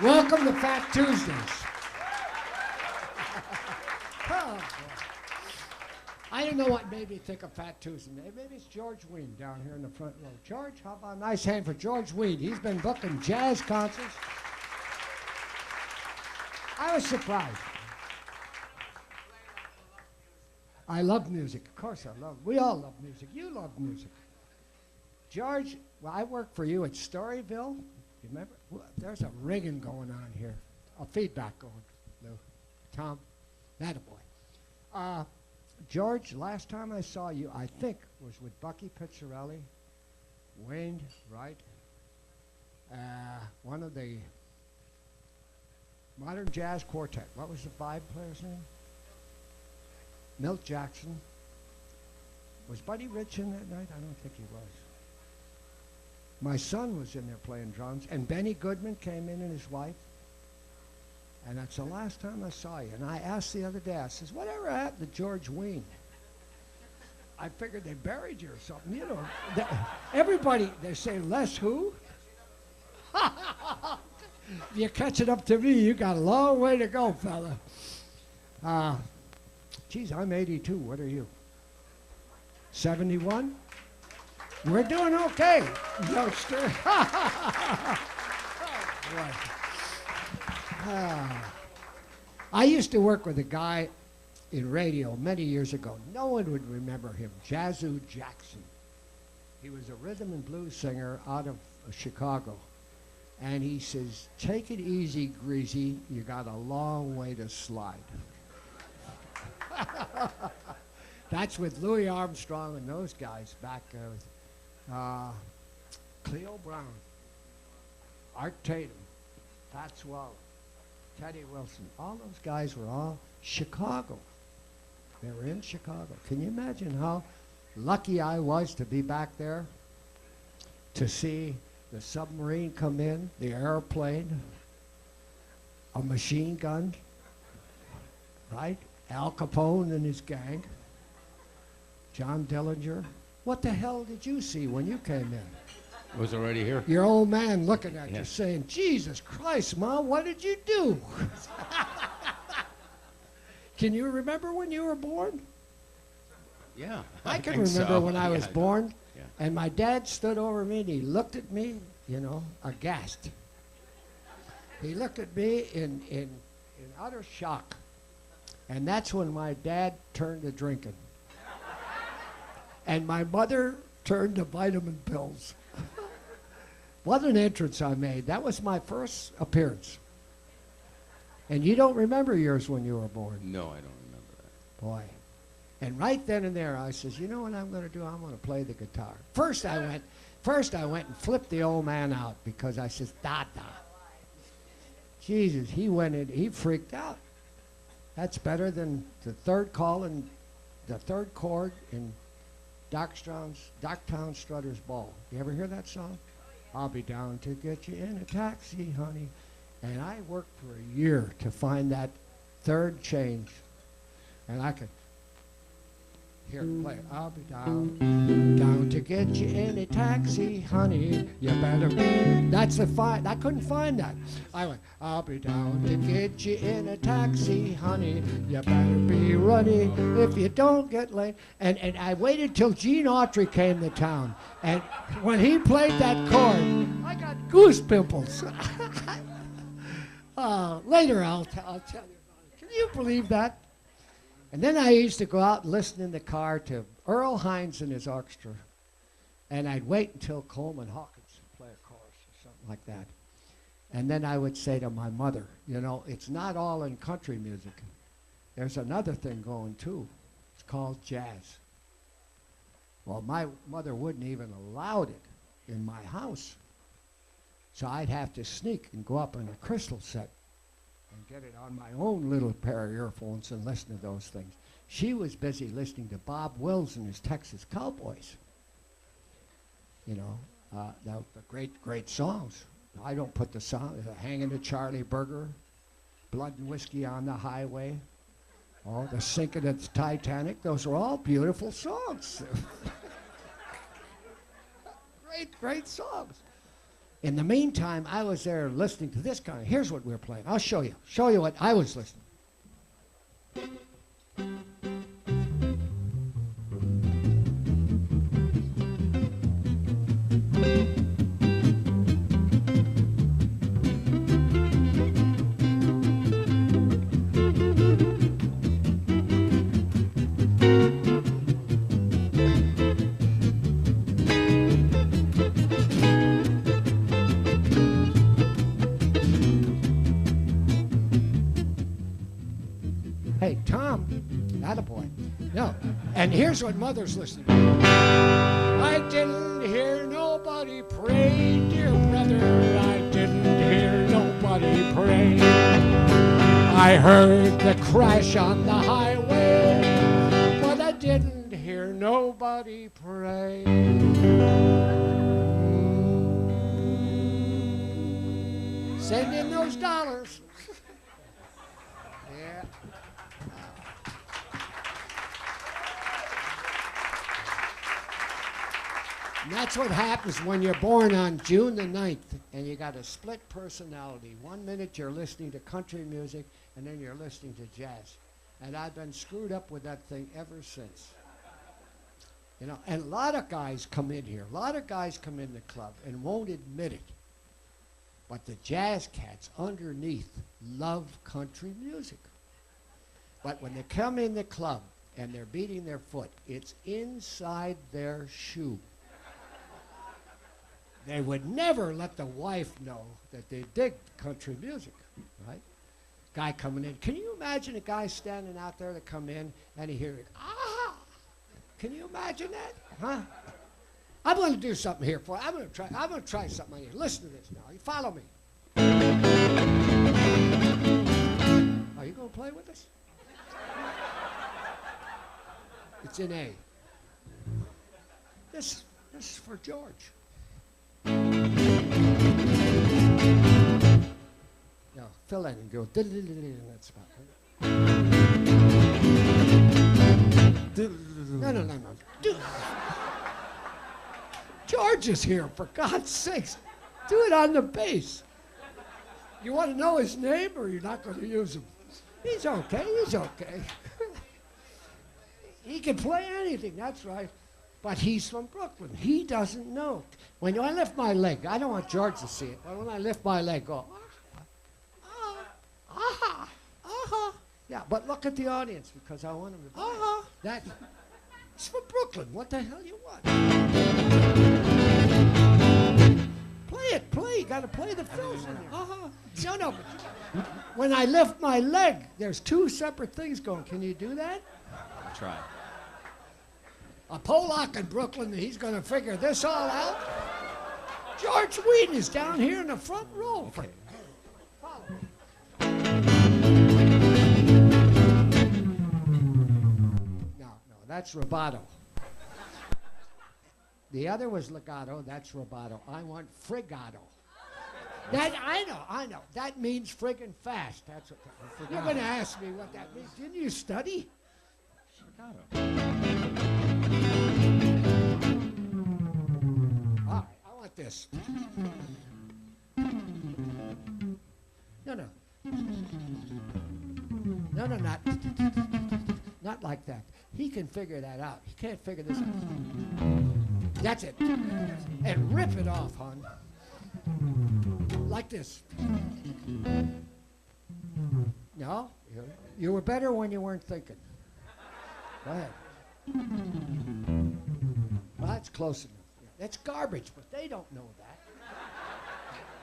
Welcome to Fat Tuesdays. Oh, boy. I don't know what made me think of Fat Tuesday. Maybe it's George Wein down here in the front row. George, how about a nice hand for George Wein? He's been booking jazz concerts. I was surprised. I love music. Of course I love. We all love music. You love music. George, well, I worked for you at Storyville. You remember? Well, there's a ringing going on here. A feedback going. Lou. Tom, that a boy. George, last time I saw you, I think, was with Bucky Pizzarelli, Wayne Wright, one of the Modern Jazz Quartet. What was the five player's name? Milt Jackson. Was Buddy Rich in that night? I don't think he was. My son was in there playing drums, and Benny Goodman came in and his wife. And that's the last time I saw you. And I asked the other day, I says, whatever happened to George Wein? I figured they buried you or something. You know, everybody, they say, Les who? You catch it up to me, you got a long way to go, fella. Geez, I'm 82. What are you? 71? We're doing okay, youngster. I used to work with a guy in radio many years ago. No one would remember him, Yazoo Jackson. He was a rhythm and blues singer out of Chicago. And he says, take it easy, Greasy. You got a long way to slide. That's with Louis Armstrong and those guys back Cleo Brown, Art Tatum, Pat Swallow, Teddy Wilson. All those guys were all Chicago. They were in Chicago. Can you imagine how lucky I was to be back there, to see the submarine come in, the airplane, a machine gun, right? Al Capone and his gang, John Dillinger. What the hell did you see when you came in? Was already here. Your old man looking at you saying, Jesus Christ, Mom, what did you do? Can you remember when you were born? Yeah. I can remember when I was born, Yeah. and my dad stood over me and he looked at me, you know, aghast. He looked at me in utter shock. And that's when my dad turned to drinking. And my mother turned to vitamin pills. What an entrance I made. That was my first appearance. And you don't remember yours when you were born. No, I don't remember that. Boy. And right then and there, I says, you know what I'm going to do? I'm going to play the guitar. First I went and flipped the old man out because I says, da. Jesus, he went in, he freaked out. That's better than the third chord in Docktown Strutter's Ball. You ever hear that song? I'll be down to get you in a taxi, honey. And I worked for a year to find that third change. And I could hear it play. I'll be down to get you in a taxi, honey. You better be. That's the find. I couldn't find that. I went, I'll be down to get you in a taxi, honey. You better be ready if you don't get late. And I waited till Gene Autry came to town. And when he played that chord, I got goose pimples. Later I'll tell you about it. Can you believe that? And then I used to go out and listen in the car to Earl Hines and his orchestra. And I'd wait until Coleman Hawkins would play a chorus or something like that. And then I would say to my mother, you know, it's not all in country music. There's another thing going too. It's called jazz. Well, my mother wouldn't even allow it in my house. So I'd have to sneak and go up on a crystal set and get it on my own little pair of earphones and listen to those things. She was busy listening to Bob Wills and his Texas Cowboys. You know, the great songs. I don't put the song, Hanging to Charlie Burger, Blood and Whiskey on the Highway, the Sinking of the Titanic. Those are all beautiful songs. Great songs. In the meantime, I was there listening to this kind of, here's what we were playing. I'll show you. Show you what I was listening. Hey, Tom, attaboy. No. And here's what Mother's listening to. I didn't hear nobody pray, dear brother. I didn't hear nobody pray. I heard the crash on the highway, but I didn't hear nobody pray. Send in those dollars. Yeah. And that's what happens when you're born on June the 9th and you got a split personality. 1 minute you're listening to country music and then you're listening to jazz. And I've been screwed up with that thing ever since. You know, and a lot of guys come in here. A lot of guys come in the club and won't admit it. But the jazz cats underneath love country music. But when they come in the club and they're beating their foot, it's inside their shoe. They would never let the wife know that they dig country music, right? Guy coming in. Can you imagine a guy standing out there that come in and he hears, ah! Can you imagine that? Huh? I'm going to do something here for you. I'm going to try something on you. Listen to this now. You follow me. Are you going to play with us? It's in A. This is for George. Now, fill in and go in that spot. No. George is here, for God's sakes. Do it on the bass. You want to know his name, or you're not going to use him? He's okay. He can play anything, that's right. But he's from Brooklyn. He doesn't know. When I lift my leg, I don't want George to see it, but when I lift my leg, go, Yeah, but look at the audience, because I want him to that. It's from Brooklyn. What the hell you want? Play. You got to play the fills in there. No. But when I lift my leg, there's two separate things going. Can you do that? I'll try. A Polak in Brooklyn, he's going to figure this all out. George Whedon is down here in the front row. Okay. Follow. No, that's rubato. The other was legato, that's rubato. I want frigato. That I know. That means friggin' fast. That's what. You're going to ask me what that means. Didn't you study? All right, I want this. No, not like that. He can figure that out. He can't figure this out. That's it. And rip it off, hon. Like this. No, you were better when you weren't thinking. Go ahead. Well, that's close enough. That's garbage, but they don't know that.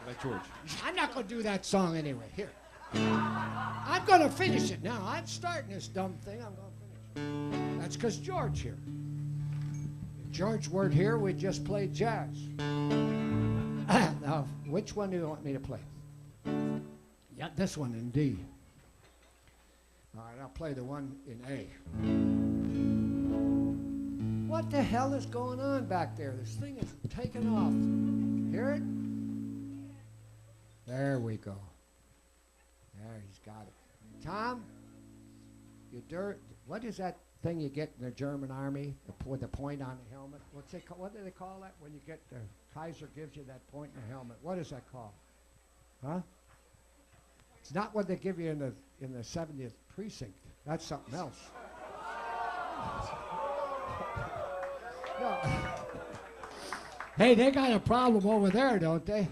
Like George. I'm not going to do that song anyway. Here. I'm going to finish it now. I'm starting this dumb thing. I'm going to finish it. That's because George here. If George weren't here, we'd just play jazz. Now, which one do you want me to play? Yeah, this one in D. All right, I'll play the one in A. What the hell is going on back there? This thing is taking off. Hear it? There we go. There, he's got it. Tom, what is that thing you get in the German army with the point on the helmet? What do they call that when you get the Kaiser gives you that point in the helmet. What is that called? Huh? It's not what they give you in the 70th precinct. That's something else. No. Hey, they got a problem over there, don't they?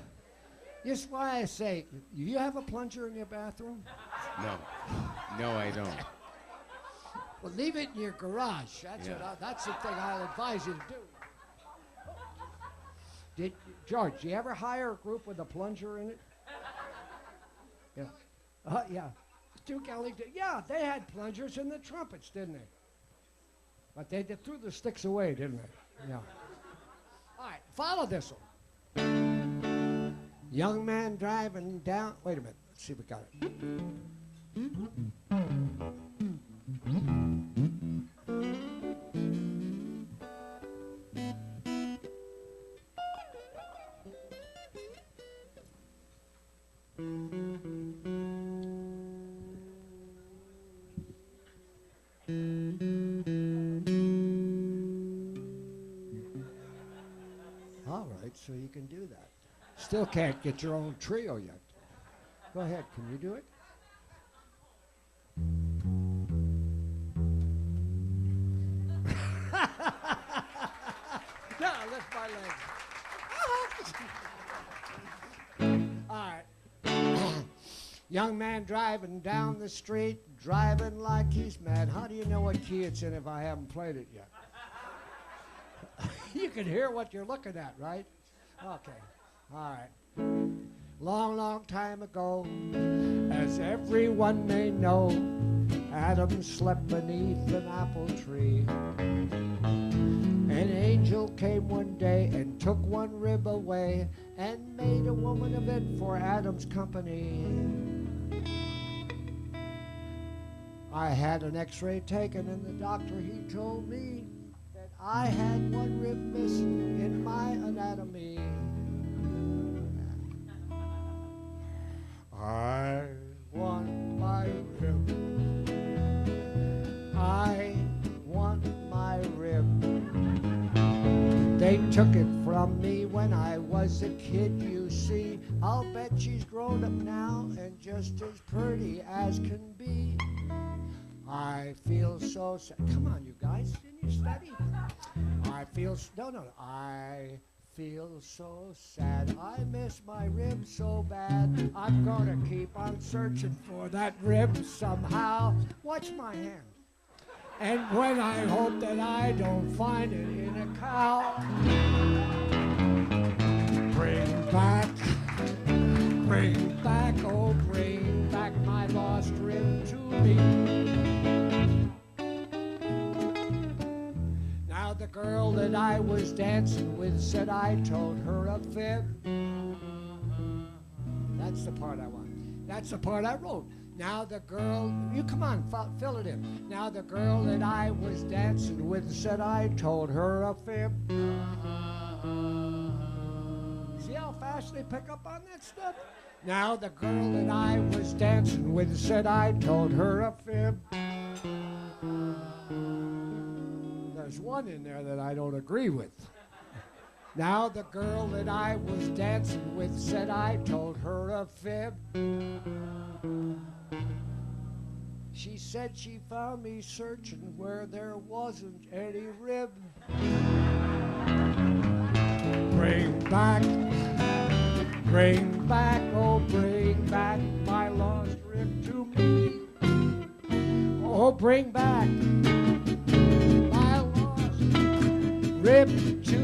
That's why I say, you have a plunger in your bathroom? No. No, I don't. Well, leave it in your garage. That's the thing I'll advise you to do. George, you ever hire a group with a plunger in it? Yeah. Yeah. Duke Ellington. Yeah, they had plungers in the trumpets, didn't they? But they threw the sticks away, didn't they? Yeah. All right, follow this one. Young man driving down. Wait a minute. Let's see if we got it. All right, so you can do that. Still can't get your own trio yet. Go ahead, can you do it? No, lift my legs. All right. Young man driving down the street, driving like he's mad. How do you know what key it's in if I haven't played it yet? You can hear what you're looking at, right? Okay. All right. Long, long time ago, as everyone may know, Adam slept beneath an apple tree. An angel came one day and took one rib away and made a woman of it for Adam's company. I had an x-ray taken and the doctor, he told me that I had one rib missing in my anatomy. I want my rib. I want my rib. They took it from me when I was a kid, you see. I'll bet she's grown up now and just as pretty as can be. I feel so sad. Come on, you guys, didn't you study? I feel so sad. I miss my rib so bad. I'm gonna keep on searching for that rib somehow. Watch my hand. And when I hope that I don't find it in a cow, bring back, oh, bring back my lost rib to me. Now the girl that I was dancing with said I told her a fib. That's the part I want. That's the part I wrote. Now the girl, you come on, fill it in. Now the girl that I was dancing with said I told her a fib. See how fast they pick up on that stuff? Now the girl that I was dancing with said I told her a fib. There's one in there that I don't agree with. Now the girl that I was dancing with said I told her a fib. She said she found me searching where there wasn't any rib. Bring back, oh, bring back my lost rib to me. Oh, bring back my lost rib to